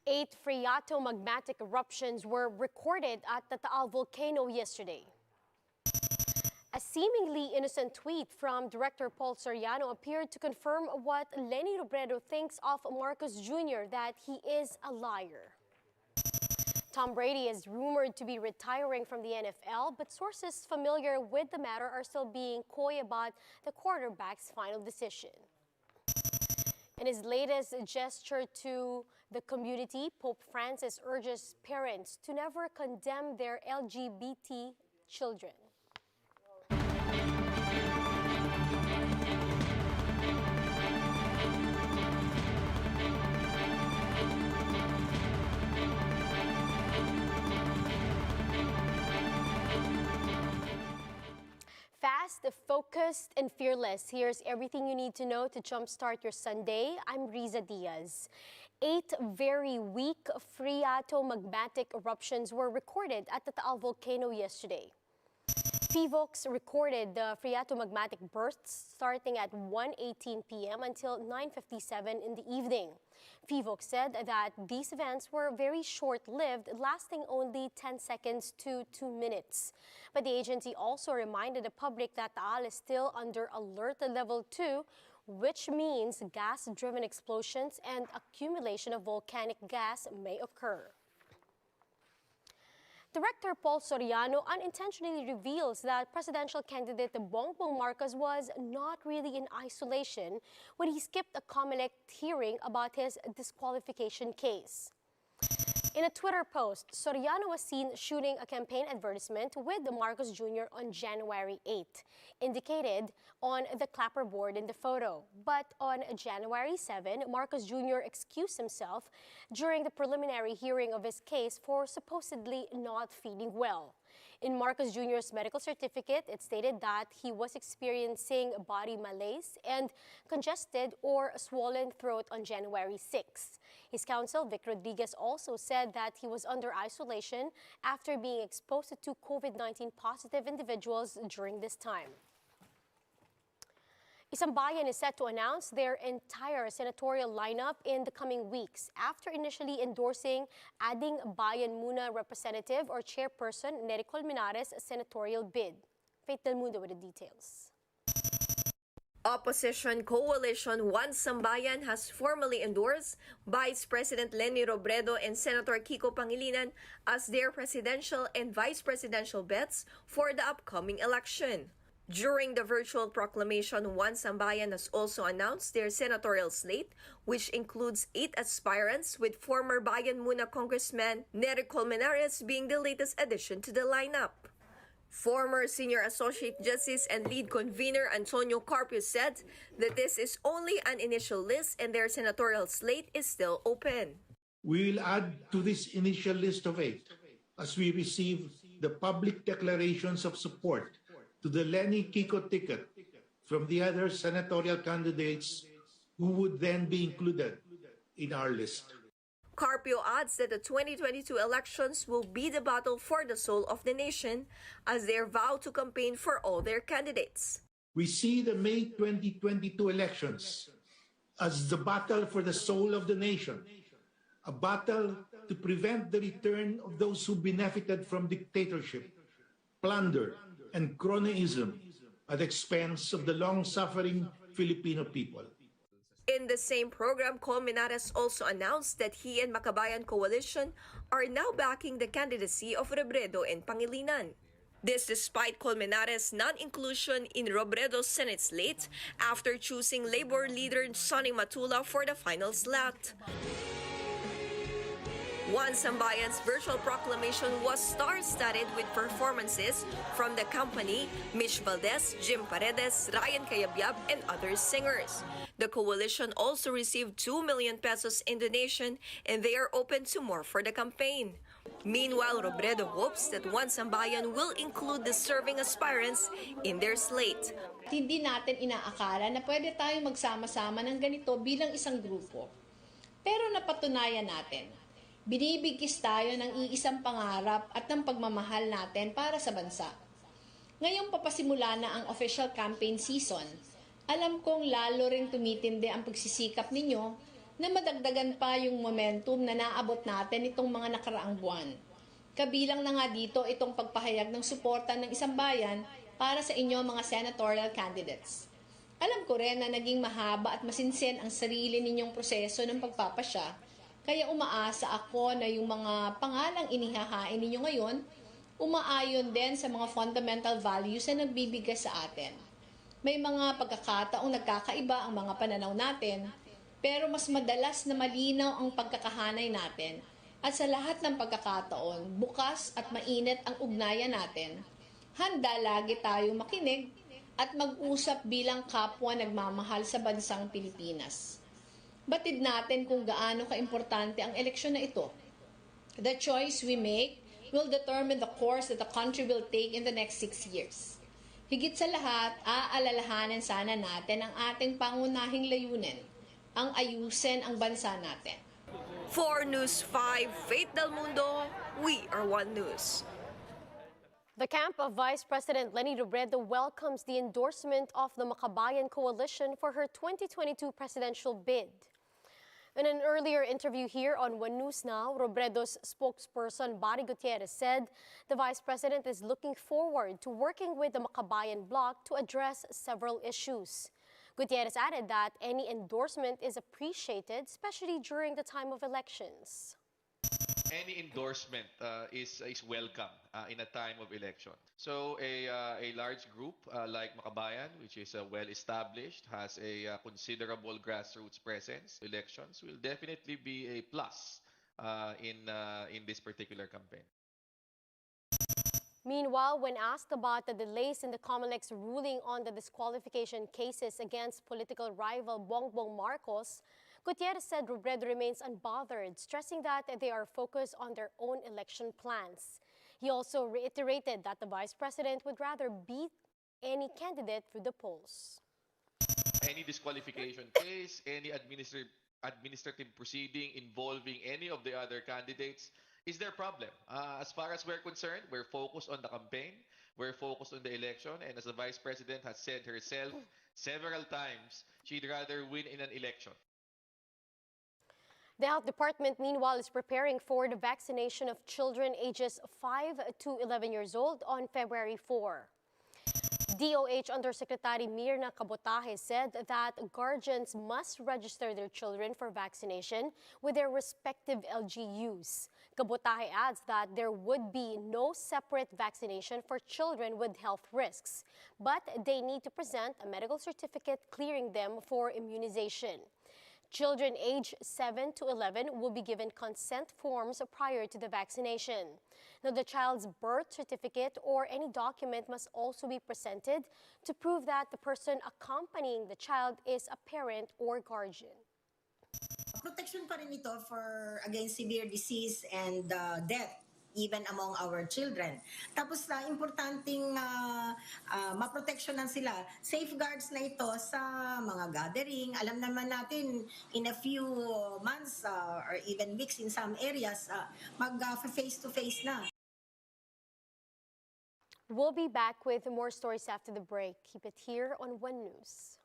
8 phreatomagmatic eruptions were recorded at the Taal volcano yesterday. A seemingly innocent tweet from Director Paul Soriano appeared to confirm what Leni Robredo thinks of Marcos Jr., that he is a liar. Tom Brady is rumored to be retiring from the NFL, but sources familiar with the matter are still being coy about the quarterback's final decision. In his latest gesture to the community, Pope Francis urges parents to never condemn their LGBT children. Fast, focused, and fearless. Here's everything you need to know to jumpstart your Sunday. I'm Riza Diaz. 8 very weak phreatomagmatic eruptions were recorded at the Taal volcano yesterday. PHIVOLCS recorded the phreatomagmatic bursts starting at 1:18 p.m. until 9:57 in the evening. PHIVOLCS said that these events were very short-lived, lasting only 10 seconds to 2 minutes. But the agency also reminded the public that Taal is still under alert level 2, which means gas-driven explosions and accumulation of volcanic gas may occur. Director Paul Soriano unintentionally reveals that presidential candidate Bongbong Marcos was not really in isolation when he skipped a COMELEC hearing about his disqualification case. In a Twitter post, Soriano was seen shooting a campaign advertisement with Marcos Jr. on January 8, indicated on the clapperboard in the photo. But on January 7, Marcos Jr. excused himself during the preliminary hearing of his case for supposedly not feeling well. In Marcos Jr.'s medical certificate, it stated that he was experiencing body malaise and congested or swollen throat on January 6. His counsel, Vic Rodriguez, also said that he was under isolation after being exposed to 2 COVID-19 positive individuals during this time. Isang-Bayan is set to announce their entire senatorial lineup in the coming weeks after initially endorsing adding Bayan Muna representative or chairperson Nery Colmenares' senatorial bid. Faith Del Mundo with the details. Opposition coalition One Sambayan has formally endorsed Vice President Leni Robredo and Senator Kiko Pangilinan as their presidential and vice presidential bets for the upcoming election. During the virtual proclamation, One Sambayan has also announced their senatorial slate, which includes 8 aspirants, with former Bayan Muna Congressman Nery Colmenares being the latest addition to the lineup. Former Senior Associate Justice and Lead Convener Antonio Carpio said that this is only an initial list and their senatorial slate is still open. We will add to this initial list of 8 as we receive the public declarations of support to the Leni Kiko ticket from the other senatorial candidates who would then be included in our list. Carpio adds that the 2022 elections will be the battle for the soul of the nation as they vow to campaign for all their candidates. We see the May 2022 elections as the battle for the soul of the nation, a battle to prevent the return of those who benefited from dictatorship, plunder, and cronyism at the expense of the long-suffering Filipino people. In the same program, Colmenares also announced that he and Makabayan Coalition are now backing the candidacy of Robredo and Pangilinan. This despite Colmenares' non-inclusion in Robredo's Senate slate after choosing Labor leader Sonny Matula for the final slot. One Sambayan's virtual proclamation was star-studded with performances from the company, Mitch Valdez, Jim Paredes, Ryan Cayabyab, and other singers. The coalition also received 2 million pesos in donation, and they are open to more for the campaign. Meanwhile, Robredo hopes that One Sambayan will include the serving aspirants in their slate. Hindi natin inaakala na pwede tayong magsama-sama ng ganito bilang isang grupo. Pero napatunayan natin, binibigkis tayo ng iisang pangarap at ng pagmamahal natin para sa bansa. Ngayong papasimula na ang official campaign season, alam kong lalo ring tumitindi ang pagsisikap ninyo na madagdagan pa yung momentum na naabot natin itong mga nakaraang buwan. Kabilang na nga dito itong pagpahayag ng suporta ng isang bayan para sa inyo mga senatorial candidates. Alam ko rin na naging mahaba at masinsin ang sarili ninyong proseso ng pagpapasya, kaya umaasa ako na yung mga pangalang inihahain ninyo ngayon, umaayon din sa mga fundamental values na nagbibigay sa atin. May mga pagkakataong nagkakaiba ang mga pananaw natin, pero mas madalas na malinaw ang pagkakahanay natin. At sa lahat ng pagkakataon, bukas at mainit ang ugnayan natin. Handa lagi tayo makinig at mag-usap bilang kapwa nagmamahal sa bansang Pilipinas. Batid natin kung gaano kaimportante ang eleksyon na ito. The choice we make will determine the course that the country will take in the next 6 years. Higit sa lahat, aalalahanin sana natin ang ating pangunahing layunin, ang ayusin ang bansa natin. For News 5, Faith Del Mundo, we are One News. The camp of Vice President Leni Robredo welcomes the endorsement of the Makabayan Coalition for her 2022 presidential bid. In an earlier interview here on One News Now, Robredo's spokesperson Barry Gutierrez said the Vice President is looking forward to working with the Makabayan bloc to address several issues. Gutierrez added that any endorsement is appreciated, especially during the time of elections. Any endorsement is welcome in a time of election. So a large group like Makabayan, which is well established, has a considerable grassroots presence. Elections will definitely be a plus in this particular campaign. Meanwhile, when asked about the delays in the COMELEC's ruling on the disqualification cases against political rival Bongbong Marcos, Gutierrez said Robredo remains unbothered, stressing that they are focused on their own election plans. He also reiterated that the Vice President would rather beat any candidate through the polls. Any disqualification case, any administrative proceeding involving any of the other candidates is their problem. As far as we're concerned, we're focused on the campaign, we're focused on the election, and as the Vice President has said herself several times, she'd rather win in an election. The Health Department, meanwhile, is preparing for the vaccination of children ages 5 to 11 years old on February 4. DOH Undersecretary Mirna Cabotaje said that guardians must register their children for vaccination with their respective LGUs. Cabotaje adds that there would be no separate vaccination for children with health risks, but they need to present a medical certificate clearing them for immunization. Children aged 7 to 11 will be given consent forms prior to the vaccination. Now, the child's birth certificate or any document must also be presented to prove that the person accompanying the child is a parent or guardian. Protection pa rin ito for against severe disease and death even among our children. Tapos importanteng maproteksyonan sila. Safeguards na ito sa mga gathering. Alam naman natin in a few months or even weeks in some areas, mag-face-to-face na. We'll be back with more stories after the break. Keep it here on One News.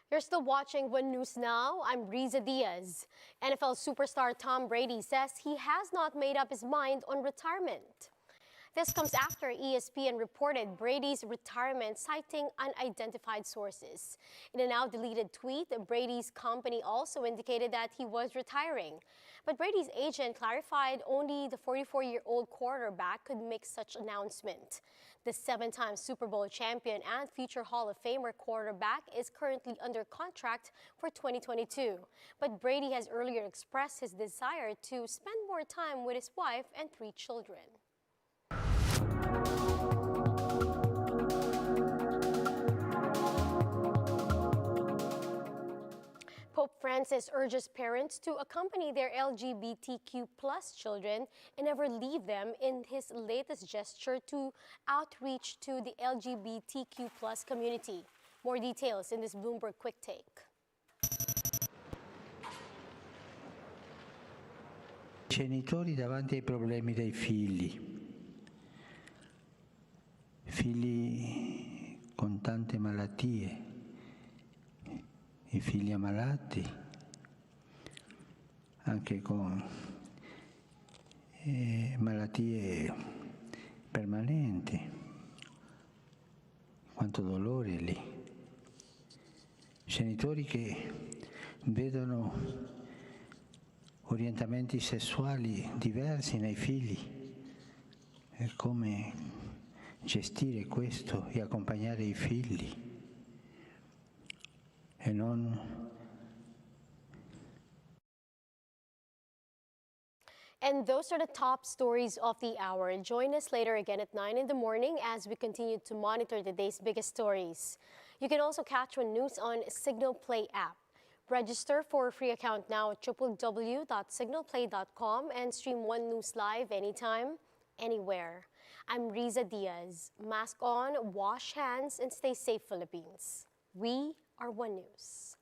You're still watching One News Now. I'm Riza Diaz. NFL superstar Tom Brady says he has not made up his mind on retirement. This comes after ESPN reported Brady's retirement, citing unidentified sources. In a now-deleted tweet, Brady's company also indicated that he was retiring. But Brady's agent clarified only the 44-year-old quarterback could make such announcement. The 7-time Super Bowl champion and future Hall of Famer quarterback is currently under contract for 2022. But Brady has earlier expressed his desire to spend more time with his wife and 3 children. Pope Francis urges parents to accompany their LGBTQ+ children and never leave them in his latest gesture to outreach to the LGBTQ+ community. More details in this Bloomberg Quick Take. Genitori davanti ai problemi dei figli con tante malattie, i figli ammalati, anche con malattie permanenti, quanto dolore lì. Genitori che vedono orientamenti sessuali diversi nei figli e come gestire questo e accompagnare i figli e non. And those are the top stories of the hour. Join us later again at 9 in the morning as we continue to monitor the day's biggest stories. You can also catch One News on Signal Play app. Register for a free account now at www.signalplay.com and stream One News live anytime, anywhere. I'm Riza Diaz. Mask on, wash hands, and stay safe, Philippines. We are One News.